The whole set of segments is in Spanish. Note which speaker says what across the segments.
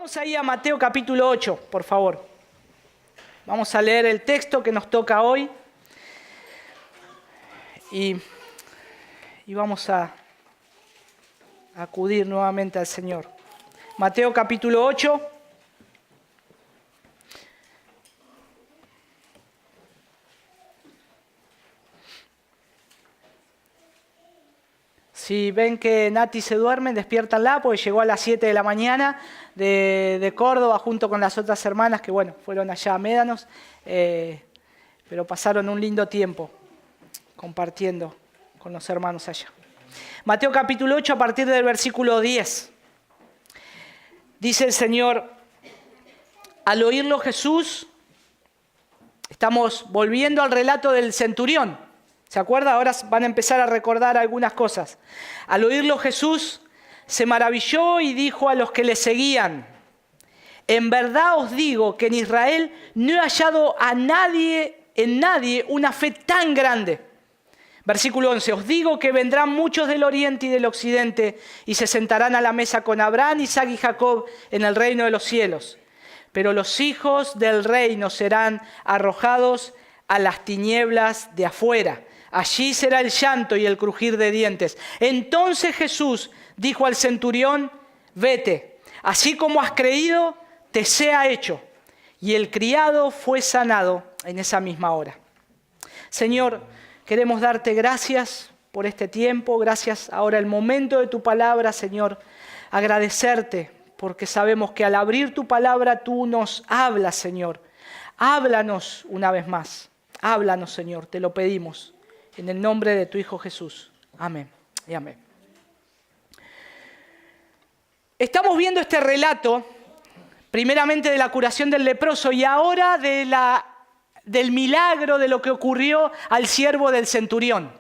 Speaker 1: Vamos ahí a Mateo capítulo 8, por favor. Vamos a leer el texto que nos toca hoy. Y vamos a acudir nuevamente al Señor. Mateo capítulo 8. Si ven que Nati se duerme, despiértanla, porque llegó a las 7 de la mañana de Córdoba junto con las otras hermanas que, bueno, fueron allá a Médanos, pero pasaron un lindo tiempo compartiendo con los hermanos allá. Mateo capítulo 8, a partir del versículo 10. Dice el Señor: al oírlo Jesús, estamos volviendo al relato del centurión. ¿Se acuerda? Ahora van a empezar a recordar algunas cosas. Al oírlo Jesús se maravilló y dijo a los que le seguían: en verdad os digo que en Israel no he hallado en nadie una fe tan grande. Versículo 11, os digo que vendrán muchos del oriente y del occidente y se sentarán a la mesa con Abraham, Isaac y Jacob en el reino de los cielos. Pero los hijos del reino serán arrojados a las tinieblas de afuera. Allí será el llanto y el crujir de dientes. Entonces Jesús dijo al centurión: vete, así como has creído, te sea hecho. Y el criado fue sanado en esa misma hora. Señor, queremos darte gracias por este tiempo, gracias ahora el momento de tu palabra, Señor. Agradecerte porque sabemos que al abrir tu palabra tú nos hablas, Señor. Háblanos una vez más. Háblanos, Señor, te lo pedimos. En el nombre de tu Hijo Jesús. Amén y amén. Estamos viendo este relato, primeramente de la curación del leproso y ahora del milagro de lo que ocurrió al siervo del centurión.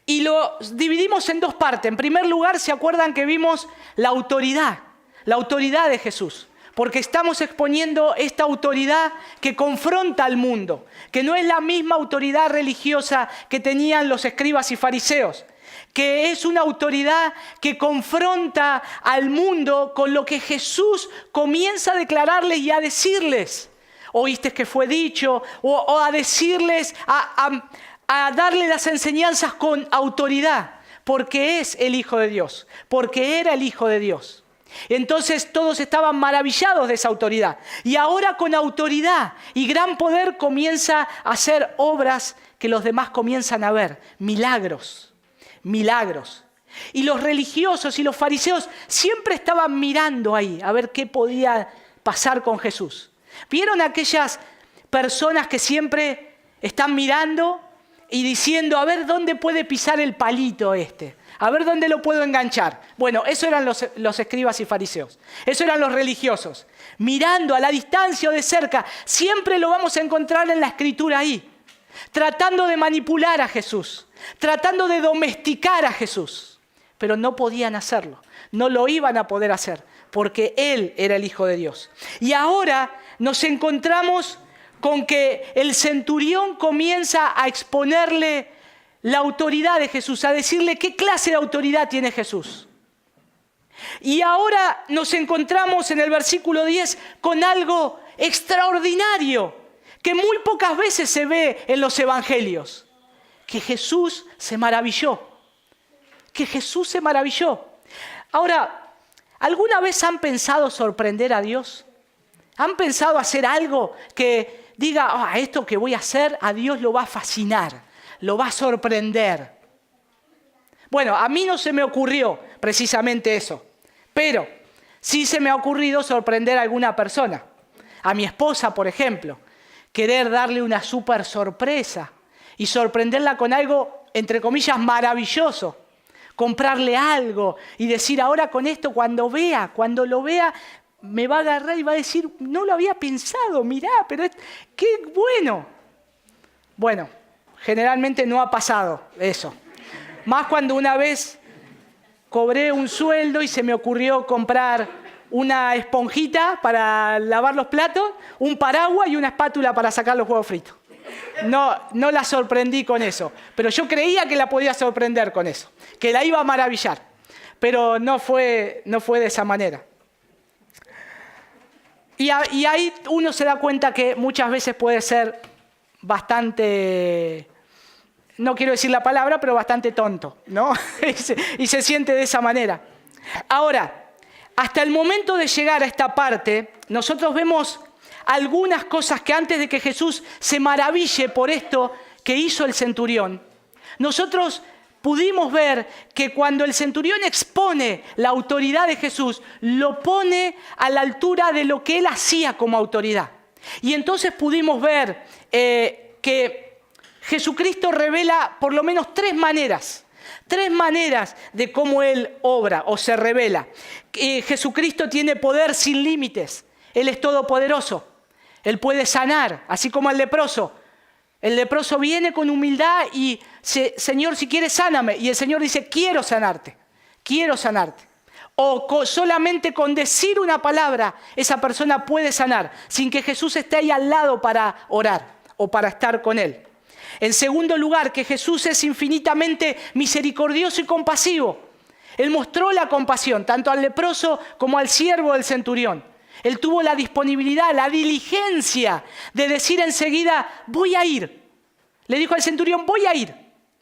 Speaker 1: Y lo dividimos en dos partes. En primer lugar, ¿se acuerdan que vimos la autoridad de Jesús? Porque estamos exponiendo esta autoridad que confronta al mundo, que no es la misma autoridad religiosa que tenían los escribas y fariseos, que es una autoridad que confronta al mundo con lo que Jesús comienza a declararles y a decirles. Oíste que fue dicho, o a decirles, a darle las enseñanzas con autoridad, porque es el Hijo de Dios, porque era el Hijo de Dios. Entonces todos estaban maravillados de esa autoridad. Y ahora con autoridad y gran poder comienza a hacer obras que los demás comienzan a ver. Milagros. Y los religiosos y los fariseos siempre estaban mirando ahí a ver qué podía pasar con Jesús. ¿Vieron aquellas personas que siempre están mirando y diciendo: a ver dónde puede pisar el palito este? A ver dónde lo puedo enganchar. Bueno, eso eran los escribas y fariseos. Eso eran los religiosos. Mirando a la distancia o de cerca. Siempre lo vamos a encontrar en la Escritura ahí. Tratando de manipular a Jesús. Tratando de domesticar a Jesús. Pero no podían hacerlo. No lo iban a poder hacer. Porque Él era el Hijo de Dios. Y ahora nos encontramos con que el centurión comienza a exponerle la autoridad de Jesús, a decirle qué clase de autoridad tiene Jesús. Y ahora nos encontramos en el versículo 10 con algo extraordinario que muy pocas veces se ve en los evangelios. Que Jesús se maravilló. Ahora, ¿alguna vez han pensado sorprender a Dios? ¿Han pensado hacer algo que diga: esto que voy a hacer a Dios lo va a fascinar? Lo va a sorprender. Bueno, a mí no se me ocurrió precisamente eso, pero sí se me ha ocurrido sorprender a alguna persona. A mi esposa, por ejemplo, querer darle una súper sorpresa y sorprenderla con algo, entre comillas, maravilloso. Comprarle algo y decir: ahora con esto, cuando lo vea, me va a agarrar y va a decir: no lo había pensado, mirá, pero qué bueno. Bueno, generalmente no ha pasado eso. Más cuando una vez cobré un sueldo y se me ocurrió comprar una esponjita para lavar los platos, un paraguas y una espátula para sacar los huevos fritos. No la sorprendí con eso, pero yo creía que la podía sorprender con eso, que la iba a maravillar, pero no fue de esa manera. Y ahí uno se da cuenta que muchas veces puede ser bastante, no quiero decir la palabra, pero bastante tonto, ¿no? y se siente de esa manera. Ahora, hasta el momento de llegar a esta parte, nosotros vemos algunas cosas que antes de que Jesús se maraville por esto que hizo el centurión, nosotros pudimos ver que cuando el centurión expone la autoridad de Jesús, lo pone a la altura de lo que él hacía como autoridad. Y entonces pudimos ver que Jesucristo revela por lo menos tres maneras de cómo Él obra o se revela. Jesucristo tiene poder sin límites. Él es todopoderoso. Él puede sanar, así como al leproso. El leproso viene con humildad y dice, Señor, si quieres, sáname. Y el Señor dice, quiero sanarte. O solamente con decir una palabra, esa persona puede sanar, sin que Jesús esté ahí al lado para orar o para estar con él. En segundo lugar, que Jesús es infinitamente misericordioso y compasivo. Él mostró la compasión, tanto al leproso como al siervo del centurión. Él tuvo la disponibilidad, la diligencia de decir enseguida, voy a ir. Le dijo al centurión, voy a ir.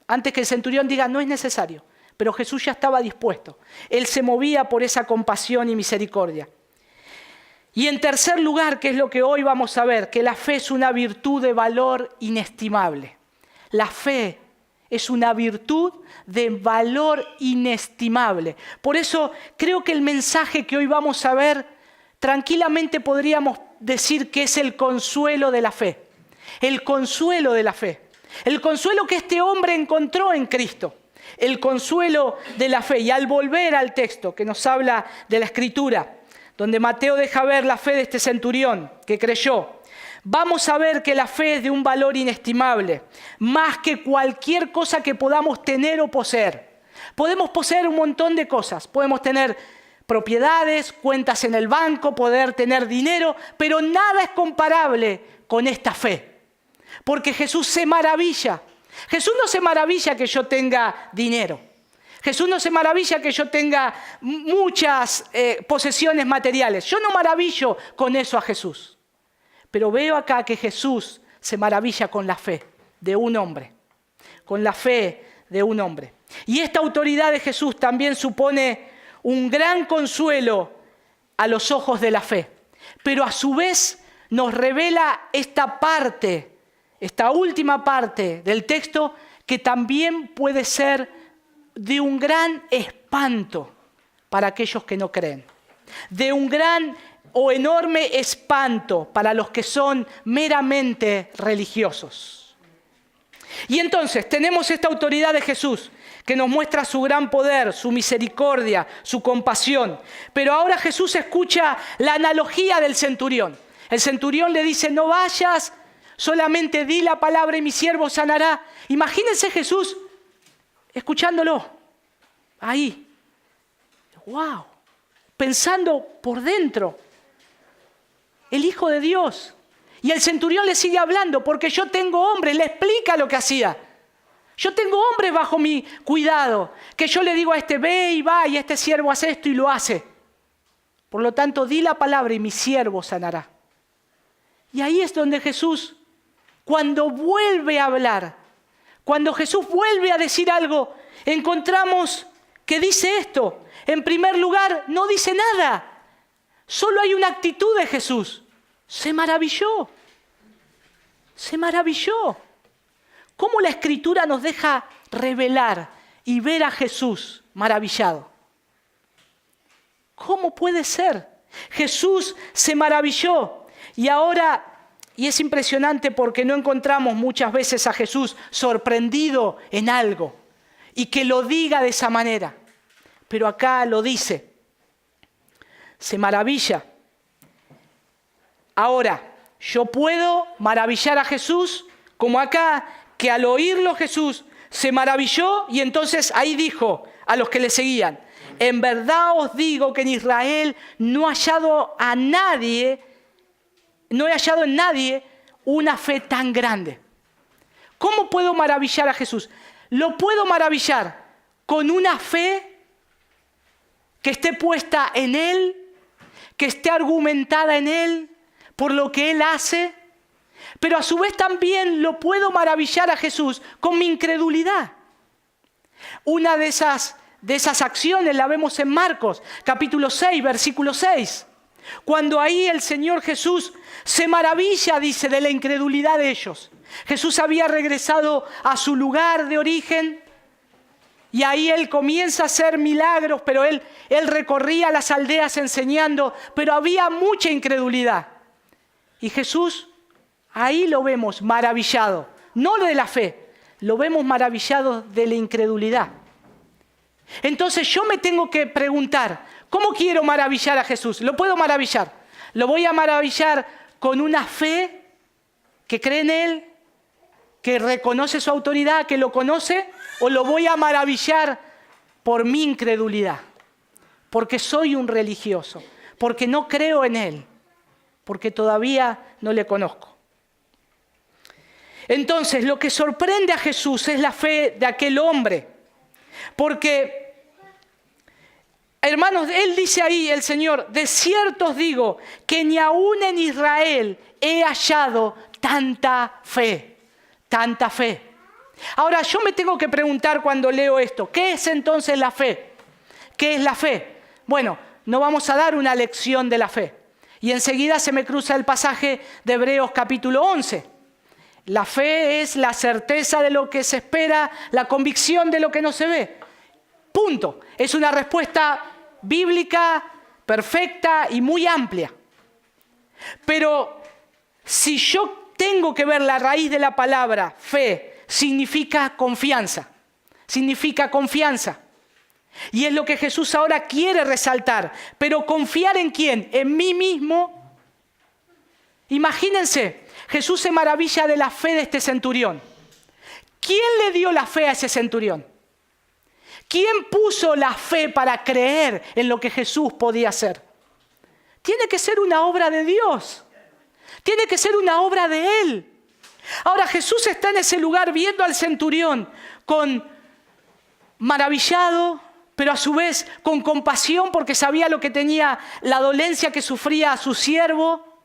Speaker 1: Antes que el centurión diga, no es necesario. Pero Jesús ya estaba dispuesto. Él se movía por esa compasión y misericordia. Y en tercer lugar, que es lo que hoy vamos a ver, que la fe es una virtud de valor inestimable. La fe es una virtud de valor inestimable. Por eso creo que el mensaje que hoy vamos a ver, tranquilamente podríamos decir que es el consuelo de la fe. El consuelo de la fe. El consuelo que este hombre encontró en Cristo. El consuelo de la fe. Y al volver al texto que nos habla de la Escritura, donde Mateo deja ver la fe de este centurión que creyó, vamos a ver que la fe es de un valor inestimable, más que cualquier cosa que podamos tener o poseer. Podemos poseer un montón de cosas, podemos tener propiedades, cuentas en el banco, poder tener dinero, pero nada es comparable con esta fe, porque Jesús se maravilla. Jesús no se maravilla que yo tenga dinero. Jesús no se maravilla que yo tenga muchas posesiones materiales. Yo no maravillo con eso a Jesús. Pero veo acá que Jesús se maravilla con la fe de un hombre. Con la fe de un hombre. Y esta autoridad de Jesús también supone un gran consuelo a los ojos de la fe. Pero a su vez nos revela esta parte, esta última parte del texto, que también puede ser de un gran espanto para aquellos que no creen. De un gran o enorme espanto para los que son meramente religiosos. Y entonces tenemos esta autoridad de Jesús que nos muestra su gran poder, su misericordia, su compasión. Pero ahora Jesús escucha la analogía del centurión. El centurión le dice, no vayas, solamente di la palabra y mi siervo sanará. Imagínense Jesús escuchándolo, ahí, wow, pensando por dentro, el Hijo de Dios. Y el centurión le sigue hablando, porque yo tengo hombres, le explica lo que hacía. Yo tengo hombres bajo mi cuidado, que yo le digo a este, ve y va, y este siervo hace esto y lo hace. Por lo tanto, di la palabra y mi siervo sanará. Y ahí es donde Jesús, cuando vuelve a hablar, cuando Jesús vuelve a decir algo, encontramos que dice esto. En primer lugar, no dice nada. Solo hay una actitud de Jesús. Se maravilló. Se maravilló. ¿Cómo la Escritura nos deja revelar y ver a Jesús maravillado? ¿Cómo puede ser? Jesús se maravilló. Y ahora... Y es impresionante porque no encontramos muchas veces a Jesús sorprendido en algo y que lo diga de esa manera. Pero acá lo dice. Se maravilla. Ahora, yo puedo maravillar a Jesús como acá, que al oírlo Jesús se maravilló y entonces ahí dijo a los que le seguían, en verdad os digo que en Israel no he hallado en nadie una fe tan grande. ¿Cómo puedo maravillar a Jesús? Lo puedo maravillar con una fe que esté puesta en Él, que esté argumentada en Él, por lo que Él hace, pero a su vez también lo puedo maravillar a Jesús con mi incredulidad. Una de esas acciones la vemos en Marcos, capítulo 6, versículo 6. Cuando ahí el Señor Jesús se maravilla, dice, de la incredulidad de ellos. Jesús había regresado a su lugar de origen y ahí Él comienza a hacer milagros, pero Él recorría las aldeas enseñando, pero había mucha incredulidad. Y Jesús, ahí lo vemos maravillado, no de la fe, lo vemos maravillado de la incredulidad. Entonces yo me tengo que preguntar, ¿cómo quiero maravillar a Jesús? ¿Lo puedo maravillar? ¿Lo voy a maravillar con una fe que cree en Él, que reconoce su autoridad, que lo conoce? ¿O lo voy a maravillar por mi incredulidad? Porque soy un religioso, porque no creo en Él, porque todavía no le conozco. Entonces, lo que sorprende a Jesús es la fe de aquel hombre. Porque, hermanos, Él dice ahí, el Señor, de cierto os digo que ni aún en Israel he hallado tanta fe. Tanta fe. Ahora, yo me tengo que preguntar cuando leo esto, ¿qué es entonces la fe? ¿Qué es la fe? Bueno, no vamos a dar una lección de la fe. Y enseguida se me cruza el pasaje de Hebreos capítulo 11. La fe es la certeza de lo que se espera, la convicción de lo que no se ve. Punto. Es una respuesta bíblica, perfecta y muy amplia. Pero si yo tengo que ver la raíz de la palabra fe, significa confianza. Significa confianza. Y es lo que Jesús ahora quiere resaltar. Pero ¿confiar en quién? ¿En mí mismo? Imagínense, Jesús se maravilla de la fe de este centurión. ¿Quién le dio la fe a ese centurión? ¿Quién puso la fe para creer en lo que Jesús podía hacer? Tiene que ser una obra de Dios. Tiene que ser una obra de Él. Ahora Jesús está en ese lugar viendo al centurión maravillado, pero a su vez con compasión porque sabía lo que tenía, la dolencia que sufría a su siervo,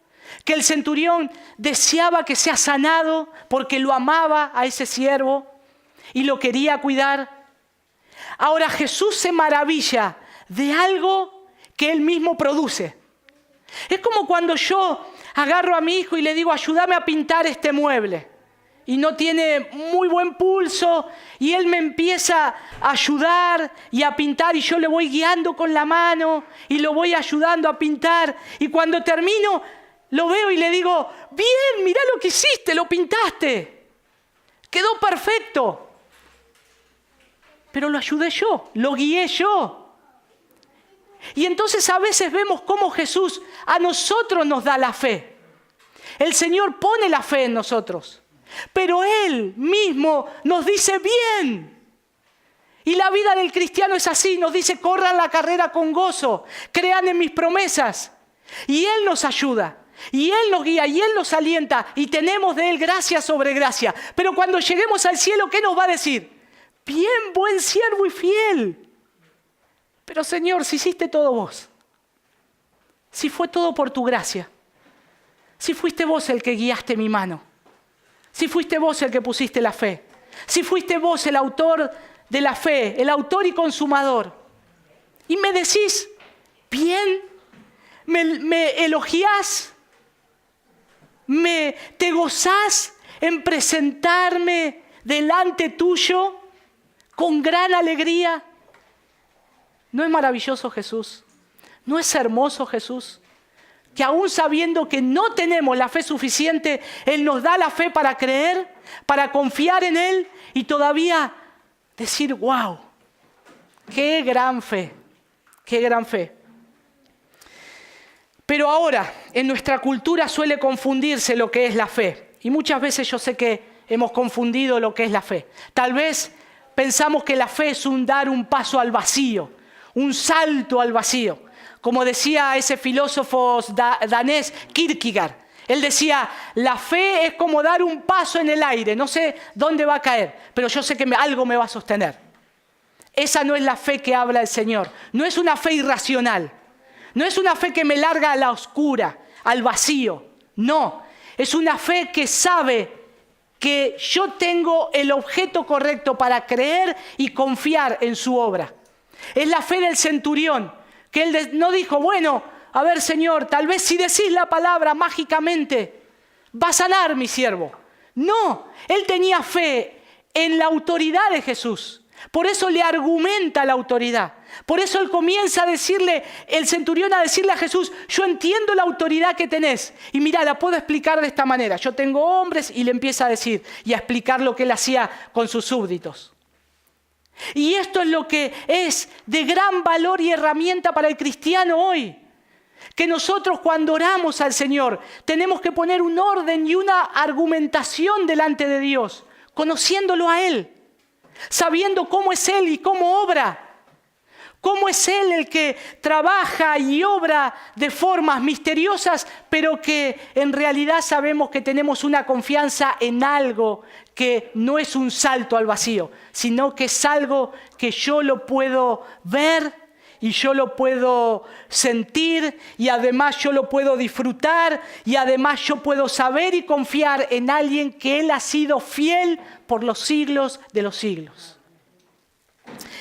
Speaker 1: que el centurión deseaba que sea sanado porque lo amaba a ese siervo y lo quería cuidar. Ahora Jesús se maravilla de algo que Él mismo produce. Es como cuando yo agarro a mi hijo y le digo, ayúdame a pintar este mueble. Y no tiene muy buen pulso y él me empieza a ayudar y a pintar y yo le voy guiando con la mano y lo voy ayudando a pintar. Y cuando termino, lo veo y le digo, bien, mirá lo que hiciste, lo pintaste. Quedó perfecto. Pero lo ayudé yo, lo guié yo. Y entonces a veces vemos cómo Jesús a nosotros nos da la fe. El Señor pone la fe en nosotros. Pero Él mismo nos dice bien. Y la vida del cristiano es así. Nos dice, corran la carrera con gozo. Crean en mis promesas. Y Él nos ayuda. Y Él nos guía. Y Él nos alienta. Y tenemos de Él gracia sobre gracia. Pero cuando lleguemos al cielo, ¿qué nos va a decir? Bien, buen siervo y fiel. Pero Señor, si hiciste todo vos. Si fue todo por tu gracia. Si fuiste vos el que guiaste mi mano. Si fuiste vos el que pusiste la fe. Si fuiste vos el autor de la fe, el autor y consumador. Y me decís, bien, me elogiás, te gozás en presentarme delante tuyo con gran alegría. ¿No es maravilloso Jesús? ¿No es hermoso Jesús? Que aún sabiendo que no tenemos la fe suficiente, Él nos da la fe para creer, para confiar en Él y todavía decir, wow, qué gran fe, qué gran fe. Pero ahora, en nuestra cultura suele confundirse lo que es la fe. Y muchas veces yo sé que hemos confundido lo que es la fe. Tal vez pensamos que la fe es dar un paso al vacío, un salto al vacío. Como decía ese filósofo danés Kierkegaard, él decía, la fe es como dar un paso en el aire, no sé dónde va a caer, pero yo sé que algo me va a sostener. Esa no es la fe que habla el Señor, no es una fe irracional, no es una fe que me larga a la oscura, al vacío, No, es una fe que sabe que yo tengo el objeto correcto para creer y confiar en su obra. Es la fe del centurión, que él no dijo, bueno, a ver, Señor, tal vez si decís la palabra mágicamente va a sanar mi siervo. No, él tenía fe en la autoridad de Jesús. Por eso le argumenta la autoridad. Por eso él comienza a decirle, el centurión a decirle a Jesús, yo entiendo la autoridad que tenés. Y mira, la puedo explicar de esta manera. Yo tengo hombres, y le empieza a decir y a explicar lo que él hacía con sus súbditos. Y esto es lo que es de gran valor y herramienta para el cristiano hoy. Que nosotros cuando oramos al Señor tenemos que poner un orden y una argumentación delante de Dios, conociéndolo a Él, sabiendo cómo es Él y cómo obra. Cómo es Él el que trabaja y obra de formas misteriosas, pero que en realidad sabemos que tenemos una confianza en algo que no es un salto al vacío, sino que es algo que yo lo puedo ver y yo lo puedo sentir y además yo lo puedo disfrutar y además yo puedo saber y confiar en alguien que Él ha sido fiel por los siglos de los siglos.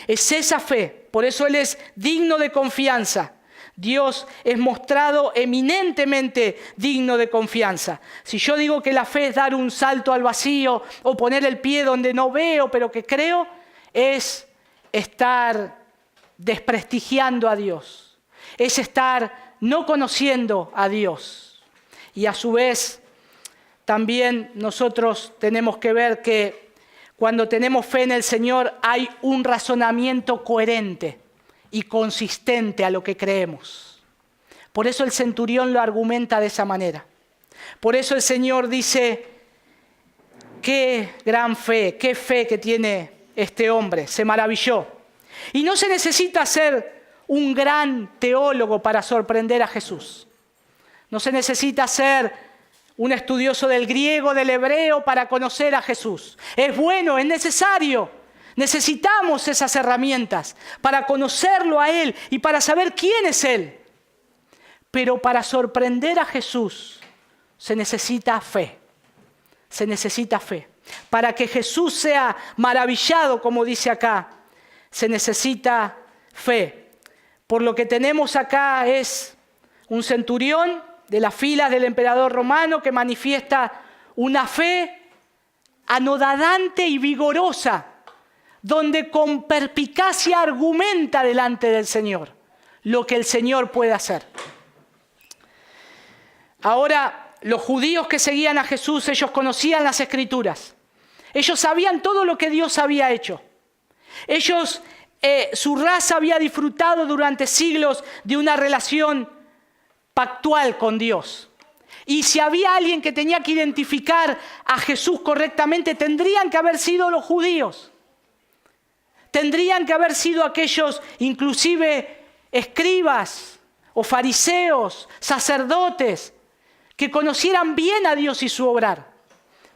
Speaker 1: Es esa fe, por eso Él es digno de confianza. Dios es mostrado eminentemente digno de confianza. Si yo digo que la fe es dar un salto al vacío o poner el pie donde no veo pero que creo, es estar desprestigiando a Dios. Es estar no conociendo a Dios. Y a su vez, también nosotros tenemos que ver que cuando tenemos fe en el Señor hay un razonamiento coherente y consistente a lo que creemos. Por eso el centurión lo argumenta de esa manera. Por eso el Señor dice, qué gran fe, qué fe que tiene este hombre, se maravilló. Y no se necesita ser un gran teólogo para sorprender a Jesús. No se necesita ser un estudioso del griego, del hebreo, para conocer a Jesús. Es bueno, es necesario. Necesitamos esas herramientas para conocerlo a Él y para saber quién es Él. Pero para sorprender a Jesús se necesita fe. Se necesita fe. Para que Jesús sea maravillado, como dice acá, se necesita fe. Por lo que tenemos acá es un centurión de las filas del emperador romano que manifiesta una fe anodadante y vigorosa, donde con perspicacia argumenta delante del Señor lo que el Señor puede hacer. Ahora, los judíos que seguían a Jesús, ellos conocían las Escrituras. Ellos sabían todo lo que Dios había hecho. Ellos, su raza había disfrutado durante siglos de una relación pactual con Dios. Y si había alguien que tenía que identificar a Jesús correctamente, tendrían que haber sido los judíos. Tendrían que haber sido aquellos, inclusive escribas o fariseos, sacerdotes, que conocieran bien a Dios y su obrar.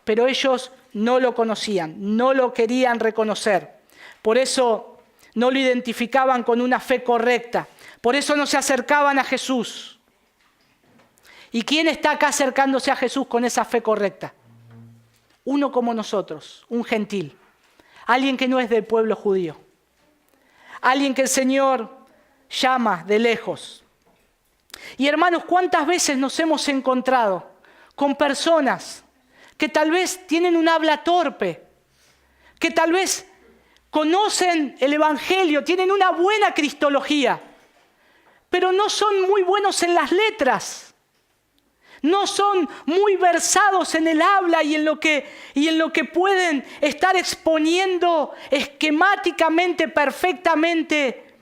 Speaker 1: Pero ellos no lo conocían, no lo querían reconocer. Por eso no lo identificaban con una fe correcta. Por eso no se acercaban a Jesús. ¿Y quién está acá acercándose a Jesús con esa fe correcta? Uno como nosotros, un gentil. Alguien que no es del pueblo judío. Alguien que el Señor llama de lejos. Y hermanos, ¿cuántas veces nos hemos encontrado con personas que tal vez tienen un habla torpe, que tal vez conocen el Evangelio, tienen una buena cristología, pero no son muy buenos en las letras? No son muy versados en el habla y en lo que pueden estar exponiendo esquemáticamente, perfectamente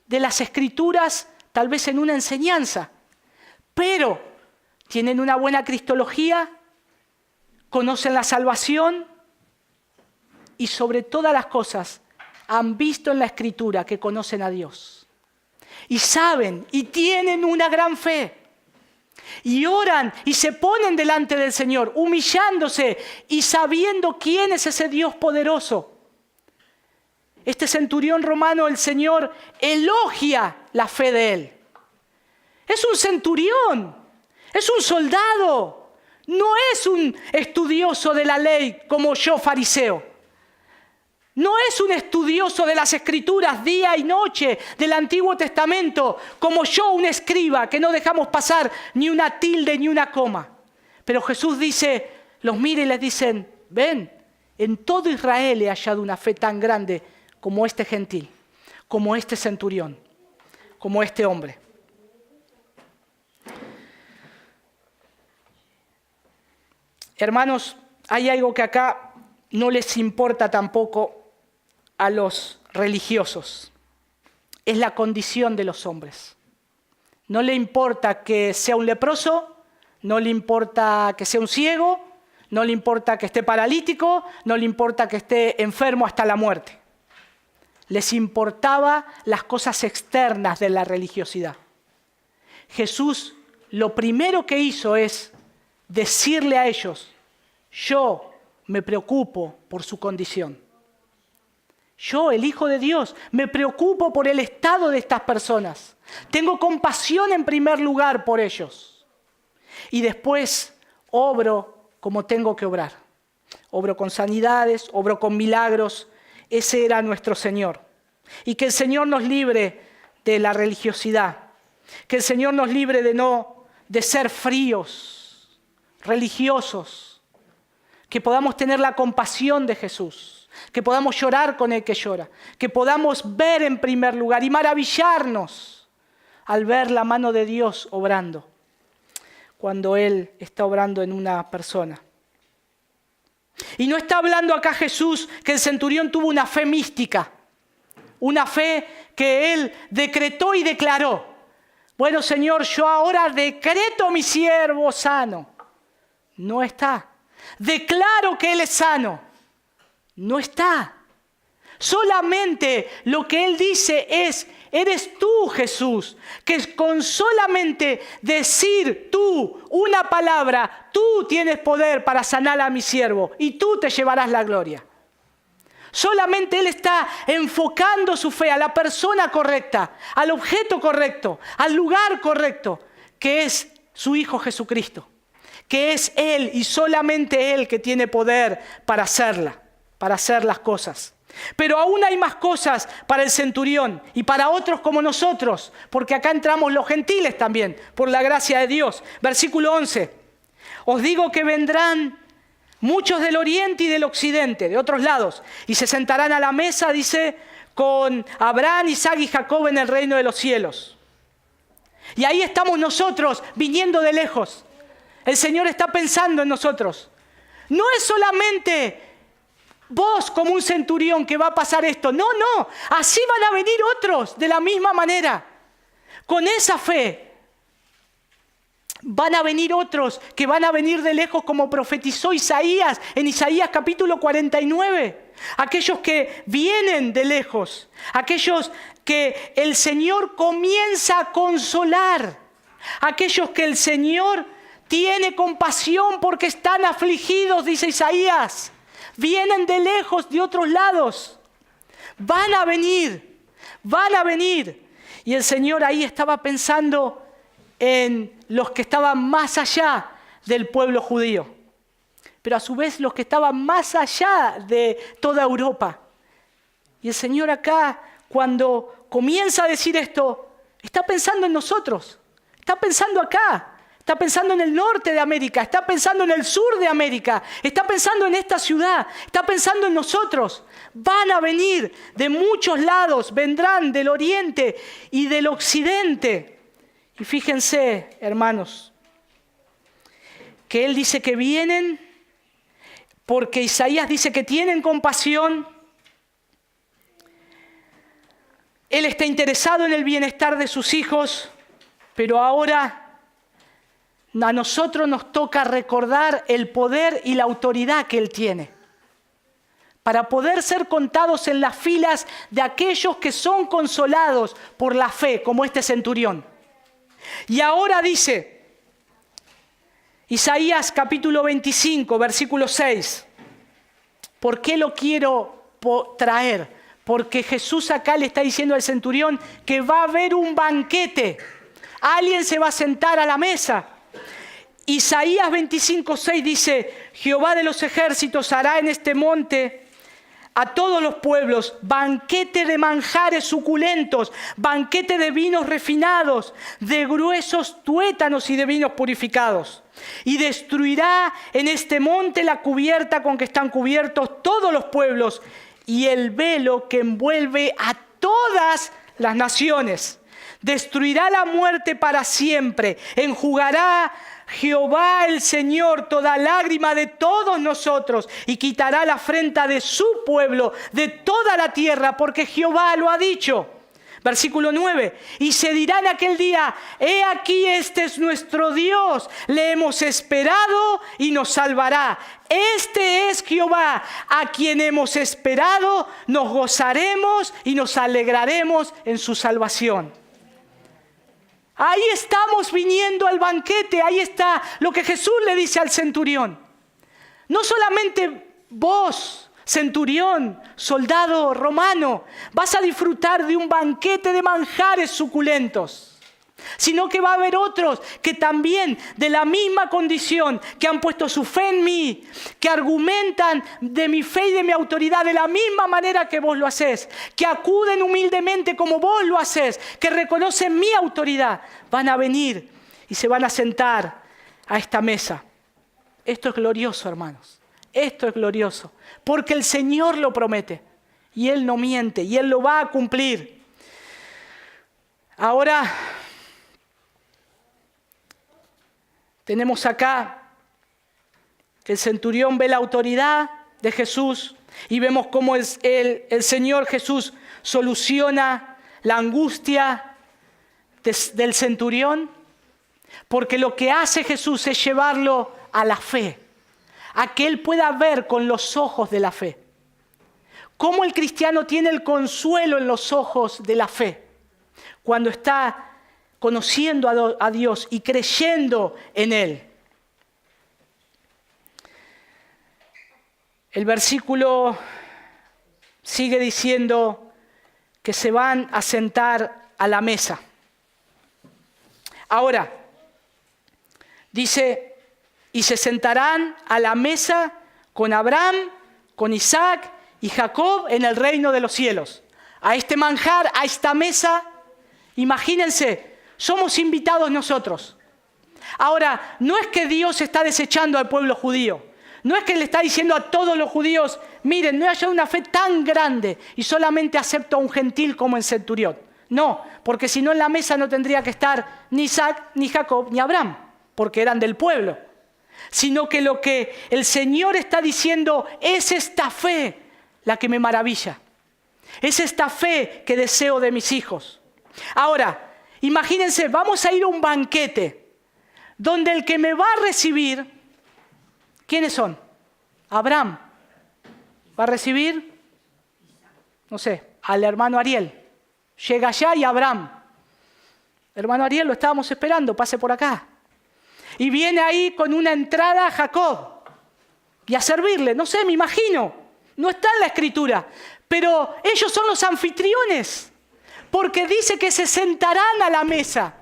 Speaker 1: de las Escrituras, tal vez en una enseñanza. Pero tienen una buena cristología, conocen la salvación y sobre todas las cosas han visto en la Escritura que conocen a Dios. Y saben y tienen una gran fe. Y oran y se ponen delante del Señor, humillándose y sabiendo quién es ese Dios poderoso. Este centurión romano, el Señor elogia la fe de él. Es un centurión. Es un soldado. No es un estudioso de la ley como yo, fariseo. No es un estudioso de las Escrituras día y noche del Antiguo Testamento como yo, un escriba, que no dejamos pasar ni una tilde ni una coma. Pero Jesús dice, los mira y les dicen, ven, en todo Israel he hallado una fe tan grande como este gentil, como este centurión, como este hombre. Hermanos, hay algo que acá no les importa tampoco a los religiosos. Es la condición de los hombres. No le importa que sea un leproso, no le importa que sea un ciego, no le importa que esté paralítico, no le importa que esté enfermo hasta la muerte. Les importaba las cosas externas de la religiosidad. Jesús lo primero que hizo es decirle a ellos, yo me preocupo por su condición. Yo, el Hijo de Dios, me preocupo por el estado de estas personas. Tengo compasión en primer lugar por ellos. Y después obro como tengo que obrar. Obro con sanidades, obro con milagros. Ese era nuestro Señor. Y que el Señor nos libre de la religiosidad. Que el Señor nos libre de ser fríos, religiosos. Que podamos tener la compasión de Jesús. Que podamos llorar con el que llora. Que podamos ver en primer lugar y maravillarnos al ver la mano de Dios obrando. Cuando Él está obrando en una persona. Y no está hablando acá Jesús que el centurión tuvo una fe mística. Una fe que Él decretó y declaró. Bueno, Señor, yo ahora decreto a mi siervo sano. No está. Declaro que Él es sano. No está. Solamente lo que Él dice es, eres tú, Jesús, que con solamente decir tú una palabra, tú tienes poder para sanar a mi siervo y tú te llevarás la gloria. Solamente Él está enfocando su fe a la persona correcta, al objeto correcto, al lugar correcto, que es su Hijo Jesucristo, que es Él y solamente Él que tiene poder para hacerla, para hacer las cosas. Pero aún hay más cosas para el centurión y para otros como nosotros, porque acá entramos los gentiles también, por la gracia de Dios. Versículo 11. Os digo que vendrán muchos del oriente y del occidente, de otros lados, y se sentarán a la mesa, dice, con Abraham, Isaac y Jacob en el reino de los cielos. Y ahí estamos nosotros, viniendo de lejos. El Señor está pensando en nosotros. No es solamente vos como un centurión que va a pasar esto. No, no. Así van a venir otros de la misma manera. Con esa fe van a venir otros que van a venir de lejos como profetizó Isaías en Isaías capítulo 49. Aquellos que vienen de lejos. Aquellos que el Señor comienza a consolar. Aquellos que el Señor tiene compasión porque están afligidos, dice Isaías. Vienen de lejos, de otros lados. Van a venir, van a venir. Y el Señor ahí estaba pensando en los que estaban más allá del pueblo judío. Pero a su vez los que estaban más allá de toda Europa. Y el Señor acá, cuando comienza a decir esto, está pensando en nosotros. Está pensando acá. Está pensando en el norte de América, está pensando en el sur de América, está pensando en esta ciudad, está pensando en nosotros. Van a venir de muchos lados, vendrán del oriente y del occidente. Y fíjense, hermanos, que Él dice que vienen porque Isaías dice que tienen compasión. Él está interesado en el bienestar de sus hijos, pero ahora a nosotros nos toca recordar el poder y la autoridad que Él tiene para poder ser contados en las filas de aquellos que son consolados por la fe, como este centurión. Y ahora dice, Isaías capítulo 25, versículo 6, ¿por qué lo quiero traer? Porque Jesús acá le está diciendo al centurión que va a haber un banquete. Alguien se va a sentar a la mesa. Isaías 25:6 dice, Jehová de los ejércitos hará en este monte a todos los pueblos banquete de manjares suculentos, banquete de vinos refinados, de gruesos tuétanos y de vinos purificados. Y destruirá en este monte la cubierta con que están cubiertos todos los pueblos y el velo que envuelve a todas las naciones. Destruirá la muerte para siempre, enjugará Jehová el Señor toda lágrima de todos nosotros y quitará la afrenta de su pueblo, de toda la tierra, porque Jehová lo ha dicho. Versículo 9, y se dirá en aquel día, he aquí este es nuestro Dios, le hemos esperado y nos salvará. Este es Jehová, a quien hemos esperado, nos gozaremos y nos alegraremos en su salvación. Ahí estamos viniendo al banquete, ahí está lo que Jesús le dice al centurión. No solamente vos, centurión, soldado romano, vas a disfrutar de un banquete de manjares suculentos, sino que va a haber otros que también de la misma condición, que han puesto su fe en mí, que argumentan de mi fe y de mi autoridad de la misma manera que vos lo hacés, que acuden humildemente como vos lo hacés, que reconocen mi autoridad, van a venir y se van a sentar a esta mesa. Esto es glorioso, hermanos. Esto es glorioso, porque el Señor lo promete y Él no miente y Él lo va a cumplir. Ahora tenemos acá que el centurión ve la autoridad de Jesús y vemos cómo el Señor Jesús soluciona la angustia del centurión, porque lo que hace Jesús es llevarlo a la fe, a que él pueda ver con los ojos de la fe. Cómo el cristiano tiene el consuelo en los ojos de la fe cuando está conociendo a Dios y creyendo en Él. El versículo sigue diciendo que se van a sentar a la mesa. Ahora, dice, y se sentarán a la mesa con Abraham, con Isaac y Jacob en el reino de los cielos. A este manjar, a esta mesa, imagínense, somos invitados nosotros. Ahora, no es que Dios está desechando al pueblo judío. No es que le está diciendo a todos los judíos, miren, no haya una fe tan grande y solamente acepto a un gentil como el centurión. No, porque si no en la mesa no tendría que estar ni Isaac, ni Jacob, ni Abraham, porque eran del pueblo. Sino que lo que el Señor está diciendo es esta fe la que me maravilla. Es esta fe que deseo de mis hijos. Ahora, imagínense, vamos a ir a un banquete donde el que me va a recibir, ¿quiénes son? Abraham. ¿Va a recibir? No sé, al hermano Ariel. Llega allá y Abraham. Hermano Ariel, lo estábamos esperando, pase por acá. Y viene ahí con una entrada a Jacob. Y a servirle, no sé, me imagino. No está en la escritura. Pero ellos son los anfitriones. Porque dice que se sentarán a la mesa.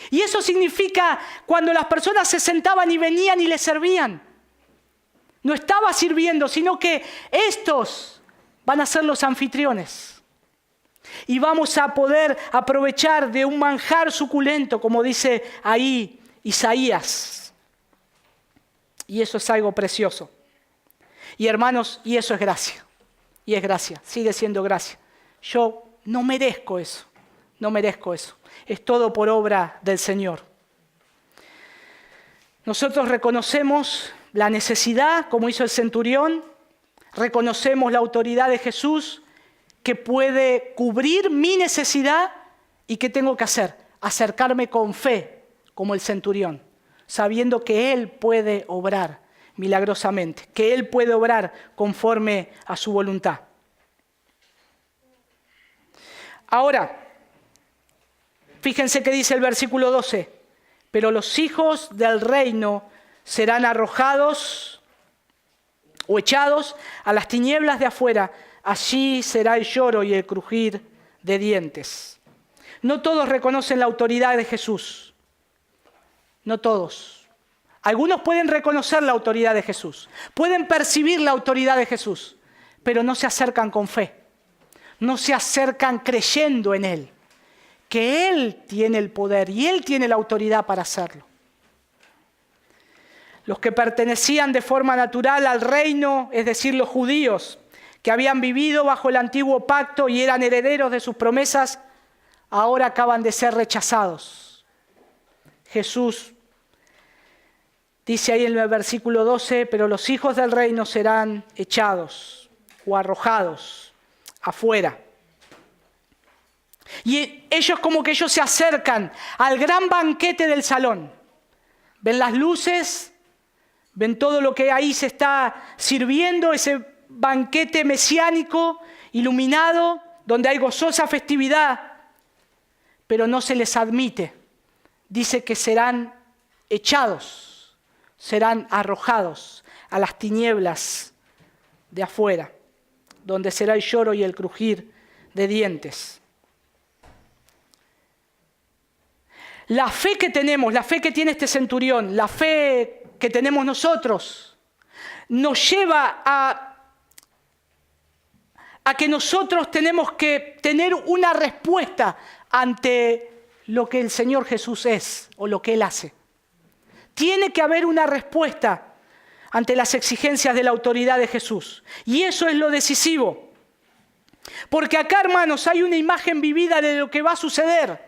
Speaker 1: Y eso significa cuando las personas se sentaban y venían y les servían. No estaba sirviendo, sino que estos van a ser los anfitriones. Y vamos a poder aprovechar de un manjar suculento, como dice ahí Isaías. Y eso es algo precioso. Y hermanos, y eso es gracia. Y es gracia, sigue siendo gracia. Yo no merezco eso, no merezco eso. Es todo por obra del Señor. Nosotros reconocemos la necesidad, como hizo el centurión, reconocemos la autoridad de Jesús que puede cubrir mi necesidad y ¿qué tengo que hacer? Acercarme con fe, como el centurión, sabiendo que Él puede obrar milagrosamente, que Él puede obrar conforme a su voluntad. Ahora, fíjense que dice el versículo 12, pero los hijos del reino serán arrojados o echados a las tinieblas de afuera, allí será el lloro y el crujir de dientes. No todos reconocen la autoridad de Jesús, no todos. Algunos pueden reconocer la autoridad de Jesús, pueden percibir la autoridad de Jesús, pero no se acercan con fe, no se acercan creyendo en Él, que Él tiene el poder y Él tiene la autoridad para hacerlo. Los que pertenecían de forma natural al reino, es decir, los judíos, que habían vivido bajo el antiguo pacto y eran herederos de sus promesas, ahora acaban de ser rechazados. Jesús dice ahí en el versículo 12, pero los hijos del reino serán echados o arrojados afuera. Y ellos como que ellos se acercan al gran banquete del salón. Ven las luces, ven todo lo que ahí se está sirviendo, ese banquete mesiánico, iluminado, donde hay gozosa festividad, pero no se les admite. Dice que serán echados, serán arrojados a las tinieblas de afuera, donde será el lloro y el crujir de dientes. La fe que tenemos, la fe que tiene este centurión, la fe que tenemos nosotros, nos lleva a que nosotros tenemos que tener una respuesta ante lo que el Señor Jesús es o lo que Él hace. Tiene que haber una respuesta ante las exigencias de la autoridad de Jesús. Y eso es lo decisivo. Porque acá, hermanos, hay una imagen vivida de lo que va a suceder.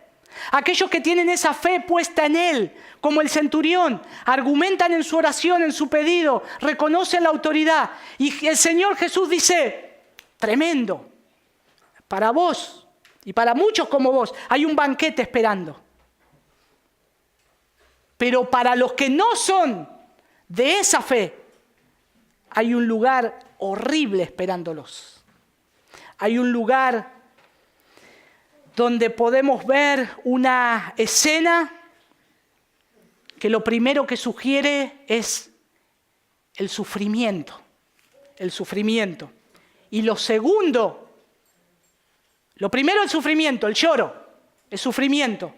Speaker 1: Aquellos que tienen esa fe puesta en Él, como el centurión, argumentan en su oración, en su pedido, reconocen la autoridad. Y el Señor Jesús dice, tremendo, para vos y para muchos como vos, hay un banquete esperando. Pero para los que no son de esa fe, hay un lugar horrible esperándolos. Hay un lugar donde podemos ver una escena que lo primero que sugiere es el sufrimiento. El sufrimiento. Y lo segundo, lo primero el sufrimiento, el lloro, el sufrimiento.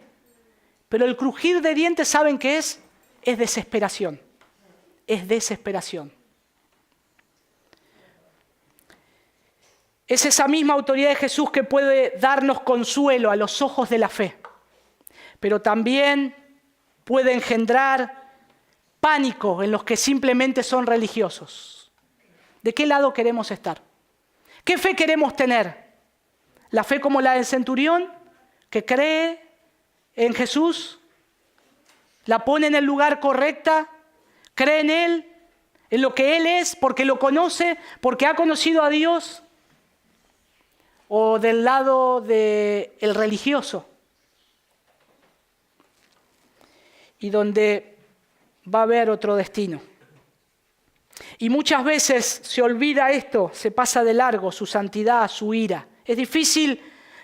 Speaker 1: Pero el crujir de dientes, ¿saben qué es? Es desesperación. Es desesperación. Es esa misma autoridad de Jesús que puede darnos consuelo a los ojos de la fe, pero también puede engendrar pánico en los que simplemente son religiosos. ¿De qué lado queremos estar? ¿Qué fe queremos tener? ¿La fe como la del centurión, que cree en Jesús, la pone en el lugar correcto, cree en Él, en lo que Él es, porque lo conoce, porque ha conocido a Dios? ¿O del lado del religioso? Y donde va a haber otro destino. Y muchas veces se olvida esto, se pasa de largo su santidad, su ira. Es difícil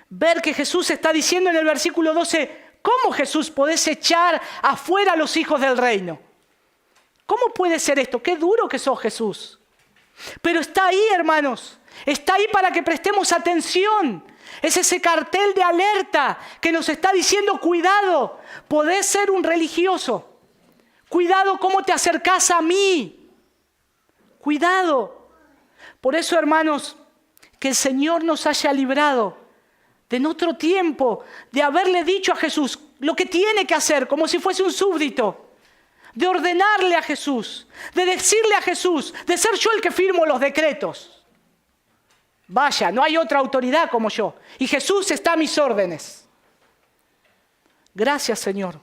Speaker 1: ver que Jesús está diciendo en el versículo 12, ¿cómo Jesús podés echar afuera a los hijos del reino? ¿Cómo puede ser esto? Qué duro que sos, Jesús. Pero está ahí, hermanos. Está ahí para que prestemos atención. Es ese cartel de alerta que nos está diciendo, cuidado, podés ser un religioso. Cuidado cómo te acercás a mí. Cuidado. Por eso, hermanos, que el Señor nos haya librado de en otro tiempo de haberle dicho a Jesús lo que tiene que hacer, como si fuese un súbdito. De ordenarle a Jesús, de decirle a Jesús, de ser yo el que firmo los decretos. Vaya, no hay otra autoridad como yo. Y Jesús está a mis órdenes. Gracias, Señor.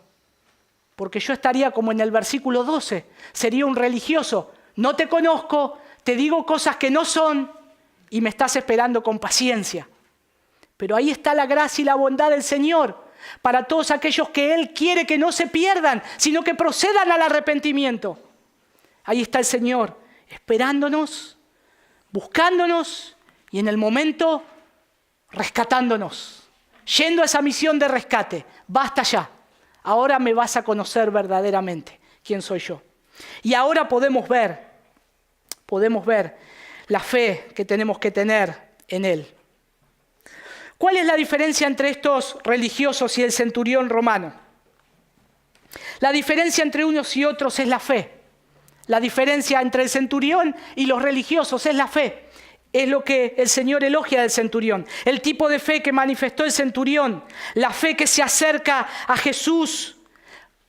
Speaker 1: Porque yo estaría como en el versículo 12. Sería un religioso. No te conozco, te digo cosas que no son y me estás esperando con paciencia. Pero ahí está la gracia y la bondad del Señor para todos aquellos que Él quiere que no se pierdan, sino que procedan al arrepentimiento. Ahí está el Señor esperándonos, buscándonos, y en el momento, rescatándonos, yendo a esa misión de rescate. Basta ya, ahora me vas a conocer verdaderamente quién soy yo. Y ahora podemos ver la fe que tenemos que tener en Él. ¿Cuál es la diferencia entre estos religiosos y el centurión romano? La diferencia entre unos y otros es la fe. La diferencia entre el centurión y los religiosos es la fe. Es lo que el Señor elogia del centurión. El tipo de fe que manifestó el centurión. La fe que se acerca a Jesús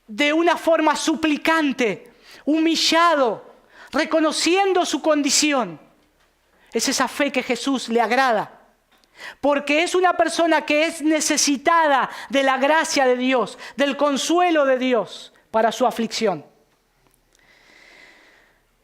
Speaker 1: de una forma suplicante, humillado, reconociendo su condición. Es esa fe que Jesús le agrada. Porque es una persona que es necesitada de la gracia de Dios, del consuelo de Dios para su aflicción.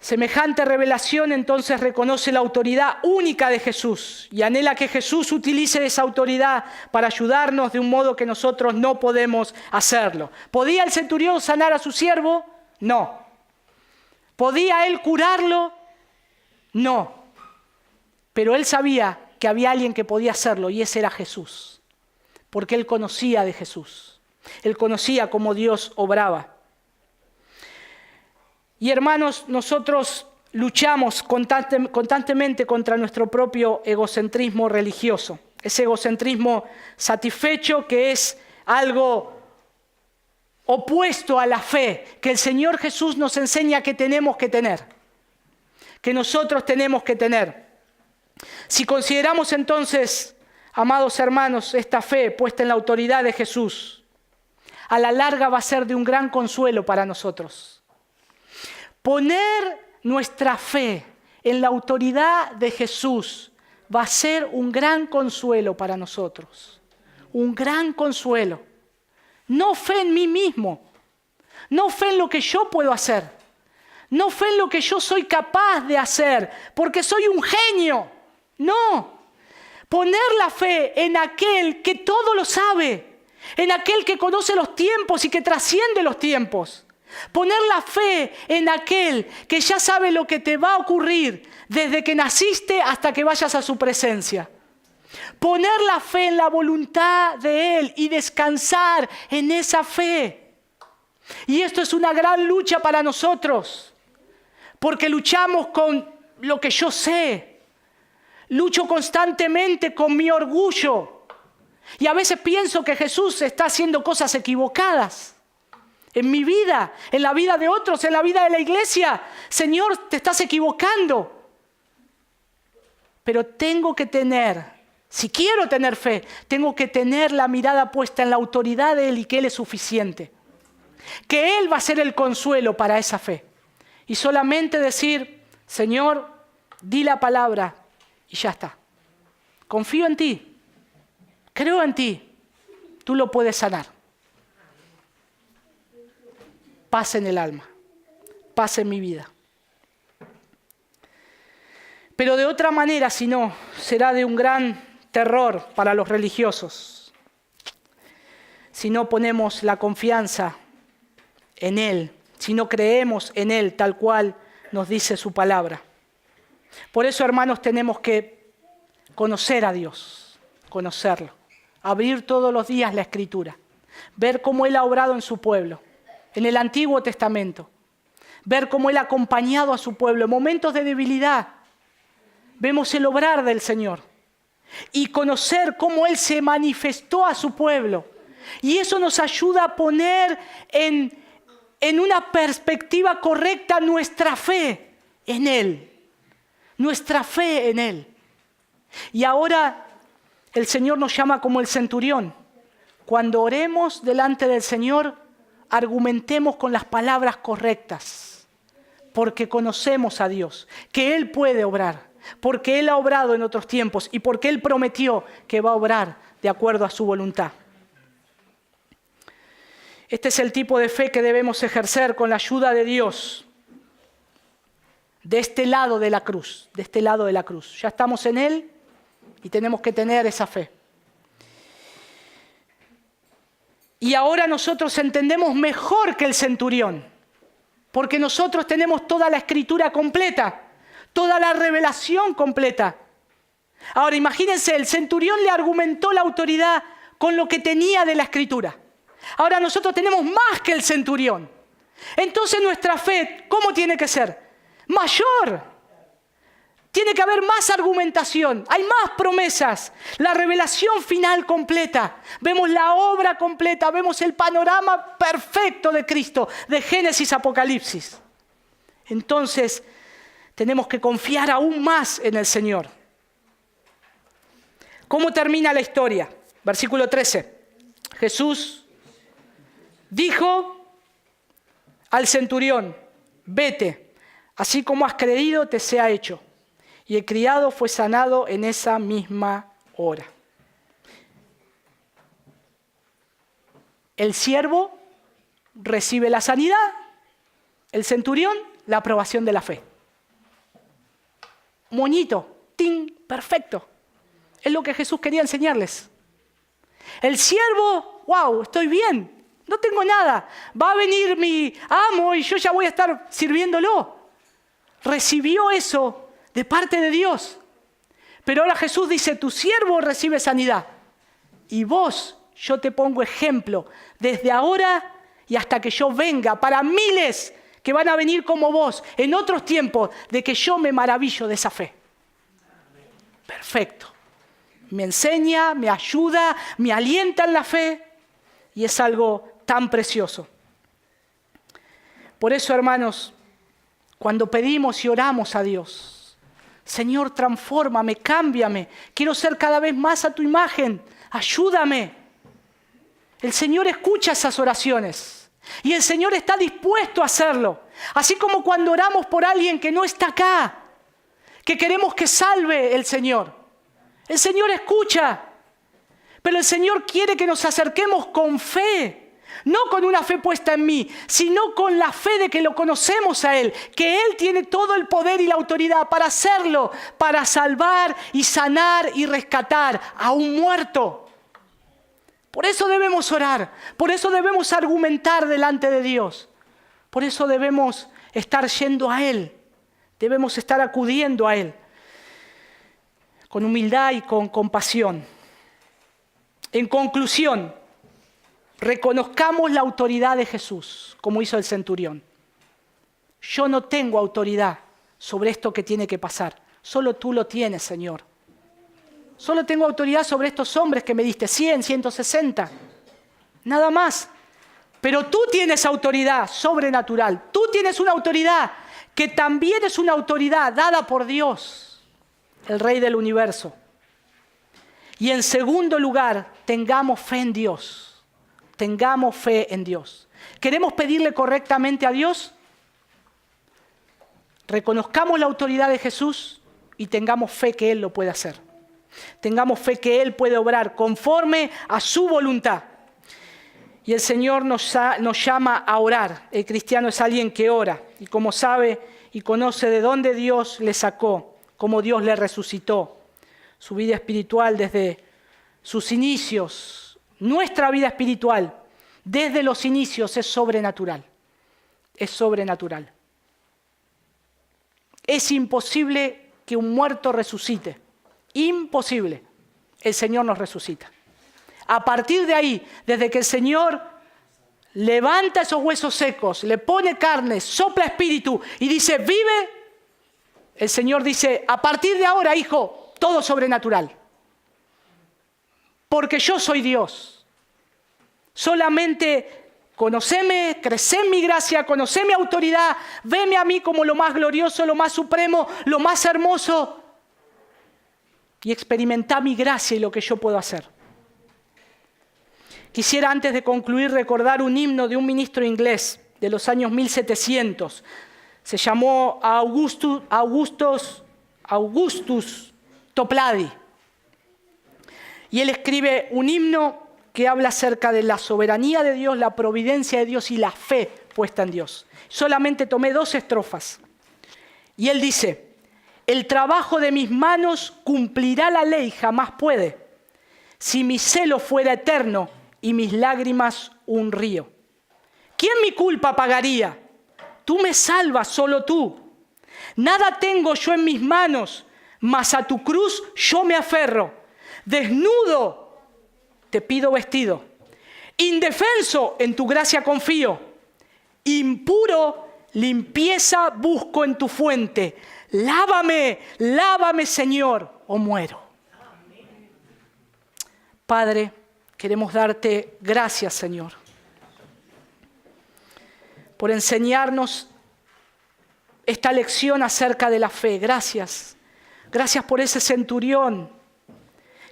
Speaker 1: Semejante revelación entonces reconoce la autoridad única de Jesús y anhela que Jesús utilice esa autoridad para ayudarnos de un modo que nosotros no podemos hacerlo. ¿Podía el centurión sanar a su siervo? No. ¿Podía él curarlo? No. Pero él sabía que había alguien que podía hacerlo y ese era Jesús, porque él conocía de Jesús, él conocía cómo Dios obraba. Y hermanos, nosotros luchamos constantemente contra nuestro propio egocentrismo religioso, ese egocentrismo satisfecho que es algo opuesto a la fe que el Señor Jesús nos enseña que tenemos que tener, que nosotros tenemos que tener. Si consideramos entonces, amados hermanos, esta fe puesta en la autoridad de Jesús, a la larga va a ser de un gran consuelo para nosotros. Poner nuestra fe en la autoridad de Jesús va a ser un gran consuelo para nosotros. Un gran consuelo. No fe en mí mismo, no fe en lo que yo puedo hacer, no fe en lo que yo soy capaz de hacer, porque soy un genio. No, poner la fe en aquel que todo lo sabe, en aquel que conoce los tiempos y que trasciende los tiempos. Poner la fe en aquel que ya sabe lo que te va a ocurrir desde que naciste hasta que vayas a su presencia. Poner la fe en la voluntad de Él y descansar en esa fe. Y esto es una gran lucha para nosotros, porque luchamos con lo que yo sé. Lucho constantemente con mi orgullo. Y a veces pienso que Jesús está haciendo cosas equivocadas. En mi vida, en la vida de otros, en la vida de la iglesia. Señor, te estás equivocando. Pero tengo que tener, si quiero tener fe, tengo que tener la mirada puesta en la autoridad de Él y que Él es suficiente. Que Él va a ser el consuelo para esa fe. Y solamente decir, Señor, di la palabra. Y ya está. Confío en ti. Creo en ti. Tú lo puedes sanar. Paz en el alma. Paz en mi vida. Pero de otra manera, si no, será de un gran terror para los religiosos. Si no ponemos la confianza en Él. Si no creemos en Él tal cual nos dice su palabra. Por eso, hermanos, tenemos que conocer a Dios, conocerlo, abrir todos los días la Escritura, ver cómo Él ha obrado en su pueblo, en el Antiguo Testamento, ver cómo Él ha acompañado a su pueblo en momentos de debilidad. Vemos el obrar del Señor y conocer cómo Él se manifestó a su pueblo. Y eso nos ayuda a poner en una perspectiva correcta nuestra fe en Él. Nuestra fe en Él. Y ahora el Señor nos llama como el centurión. Cuando oremos delante del Señor, argumentemos con las palabras correctas, porque conocemos a Dios, que Él puede obrar, porque Él ha obrado en otros tiempos y porque Él prometió que va a obrar de acuerdo a su voluntad. Este es el tipo de fe que debemos ejercer con la ayuda de Dios. De este lado de la cruz, de este lado de la cruz. Ya estamos en Él y tenemos que tener esa fe. Y ahora nosotros entendemos mejor que el centurión, porque nosotros tenemos toda la Escritura completa, toda la revelación completa. Ahora imagínense, el centurión le argumentó la autoridad con lo que tenía de la Escritura. Ahora nosotros tenemos más que el centurión. Entonces nuestra fe, ¿cómo tiene que ser? Mayor. Tiene que haber más argumentación, hay más promesas, la revelación final completa. Vemos la obra completa, vemos el panorama perfecto de Cristo, de Génesis a Apocalipsis. Entonces, tenemos que confiar aún más en el Señor. ¿Cómo termina la historia? Versículo 13. Jesús dijo al centurión: vete, así como has creído te sea hecho. Y el criado fue sanado en esa misma hora. El siervo recibe la sanidad, el centurión la aprobación de la fe. Moñito, tin, perfecto. Es lo que Jesús quería enseñarles. El siervo, wow, estoy bien, no tengo nada. Va a venir mi amo y yo ya voy a estar sirviéndolo. Recibió eso de parte de Dios. Pero ahora Jesús dice, tu siervo recibe sanidad. Y vos, yo te pongo ejemplo desde ahora y hasta que yo venga para miles que van a venir como vos en otros tiempos, de que yo me maravillo de esa fe. Perfecto. Me enseña, me ayuda, me alienta en la fe y es algo tan precioso. Por eso, hermanos, cuando pedimos y oramos a Dios, Señor, transfórmame, cámbiame, quiero ser cada vez más a tu imagen, ayúdame. El Señor escucha esas oraciones y el Señor está dispuesto a hacerlo. Así como cuando oramos por alguien que no está acá, que queremos que salve el Señor. El Señor escucha, pero el Señor quiere que nos acerquemos con fe. No con una fe puesta en mí, sino con la fe de que lo conocemos a Él, que Él tiene todo el poder y la autoridad para hacerlo, para salvar y sanar y rescatar a un muerto. Por eso debemos orar, por eso debemos argumentar delante de Dios, por eso debemos estar yendo a Él, debemos estar acudiendo a Él, con humildad y con compasión. En conclusión, reconozcamos la autoridad de Jesús, como hizo el centurión. Yo no tengo autoridad sobre esto que tiene que pasar. Solo tú lo tienes, Señor. Solo tengo autoridad sobre estos hombres que me diste, 100, 160. Nada más. Pero tú tienes autoridad sobrenatural. Tú tienes una autoridad que también es una autoridad dada por Dios, el Rey del universo. Y en segundo lugar, tengamos fe en Dios. Tengamos fe en Dios. ¿Queremos pedirle correctamente a Dios? Reconozcamos la autoridad de Jesús y tengamos fe que Él lo puede hacer. Tengamos fe que Él puede obrar conforme a su voluntad. Y el Señor nos llama a orar. El cristiano es alguien que ora y como sabe y conoce de dónde Dios le sacó, cómo Dios le resucitó, su vida espiritual desde sus inicios. Nuestra vida espiritual, desde los inicios, es sobrenatural. Es sobrenatural. Es imposible que un muerto resucite. Imposible. El Señor nos resucita. A partir de ahí, desde que el Señor levanta esos huesos secos, le pone carne, sopla espíritu y dice, vive, el Señor dice, a partir de ahora, hijo, todo sobrenatural. Porque yo soy Dios. Solamente conoceme, crecé en mi gracia, conocé mi autoridad, veme a mí como lo más glorioso, lo más supremo, lo más hermoso y experimenta mi gracia y lo que yo puedo hacer. Quisiera antes de concluir recordar un himno de un ministro inglés de los años 1700. Se llamó Augustus Toplady. Y él escribe un himno que habla acerca de la soberanía de Dios, la providencia de Dios y la fe puesta en Dios. Solamente tomé 2 estrofas. Y él dice, el trabajo de mis manos cumplirá la ley, jamás puede. Si mi celo fuera eterno y mis lágrimas un río. ¿Quién mi culpa pagaría? Tú me salvas, solo tú. Nada tengo yo en mis manos, mas a tu cruz yo me aferro. Desnudo te pido vestido, indefenso en tu gracia confío, impuro limpieza busco en tu fuente. Lávame, lávame, Señor, o muero. Padre, queremos darte gracias, Señor, por enseñarnos esta lección acerca de la fe. Gracias. Gracias por ese centurión,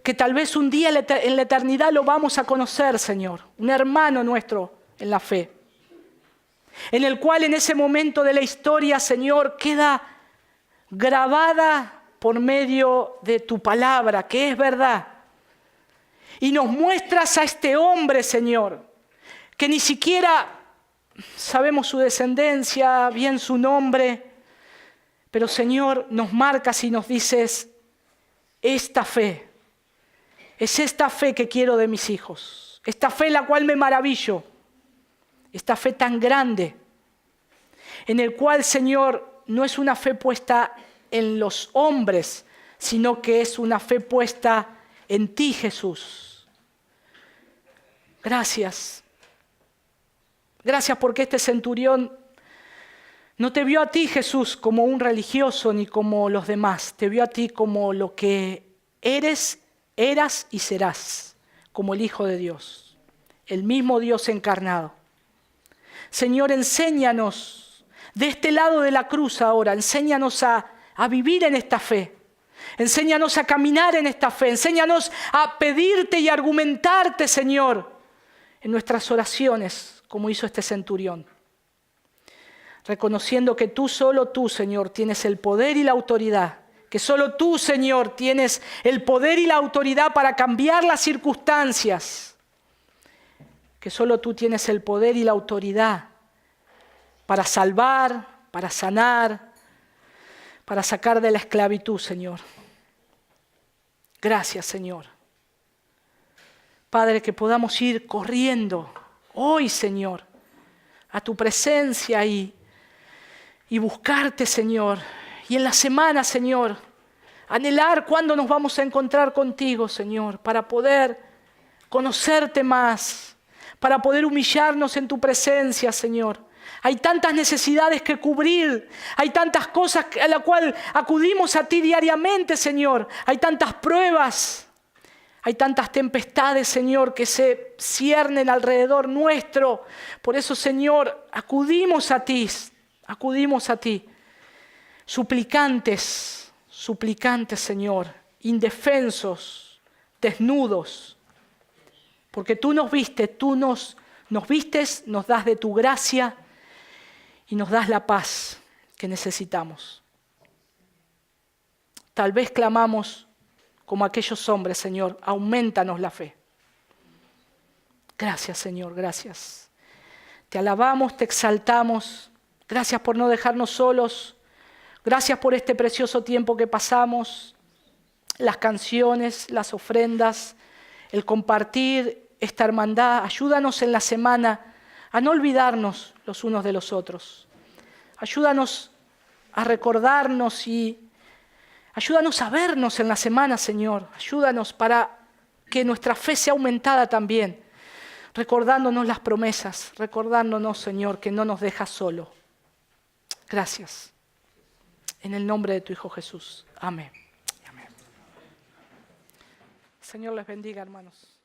Speaker 1: que tal vez un día en la eternidad lo vamos a conocer, Señor. Un hermano nuestro en la fe, en el cual en ese momento de la historia, Señor, queda grabada por medio de tu palabra, que es verdad. Y nos muestras a este hombre, Señor, que ni siquiera sabemos su descendencia, bien su nombre, pero, Señor, nos marcas y nos dices, esta fe, es esta fe que quiero de mis hijos, esta fe en la cual me maravillo, esta fe tan grande, en el cual, Señor, no es una fe puesta en los hombres, sino que es una fe puesta en ti, Jesús. Gracias. Gracias porque este centurión no te vio a ti, Jesús, como un religioso ni como los demás. Te vio a ti como lo que eres, eras y serás, como el Hijo de Dios, el mismo Dios encarnado. Señor, enséñanos de este lado de la cruz ahora, enséñanos a vivir en esta fe. Enséñanos a caminar en esta fe. Enséñanos a pedirte y argumentarte, Señor, en nuestras oraciones, como hizo este centurión. Reconociendo que tú, solo tú, Señor, tienes el poder y la autoridad. Que solo tú, Señor, tienes el poder y la autoridad para cambiar las circunstancias. Que solo tú tienes el poder y la autoridad para salvar, para sanar, para sacar de la esclavitud, Señor. Gracias, Señor. Padre, que podamos ir corriendo hoy, Señor, a tu presencia y buscarte, Señor. Y en la semana, Señor, anhelar cuándo nos vamos a encontrar contigo, Señor, para poder conocerte más, para poder humillarnos en tu presencia, Señor. Hay tantas necesidades que cubrir, hay tantas cosas a las cuales acudimos a ti diariamente, Señor. Hay tantas pruebas, hay tantas tempestades, Señor, que se ciernen alrededor nuestro. Por eso, Señor, acudimos a ti, suplicantes, Señor, indefensos, desnudos, porque tú nos viste, tú nos vistes, nos das de tu gracia y nos das la paz que necesitamos. Tal vez clamamos como aquellos hombres, Señor, aumentanos la fe. Gracias, Señor, gracias. Te alabamos, te exaltamos. Gracias por no dejarnos solos. Gracias por este precioso tiempo que pasamos. Las canciones, las ofrendas, el compartir esta hermandad. Ayúdanos en la semana a no olvidarnos los unos de los otros. Ayúdanos a recordarnos y ayúdanos a vernos en la semana, Señor. Ayúdanos para que nuestra fe sea aumentada también. Recordándonos las promesas, recordándonos, Señor, que no nos dejas solo. Gracias. En el nombre de tu Hijo Jesús. Amén. Amén. Señor les bendiga, hermanos.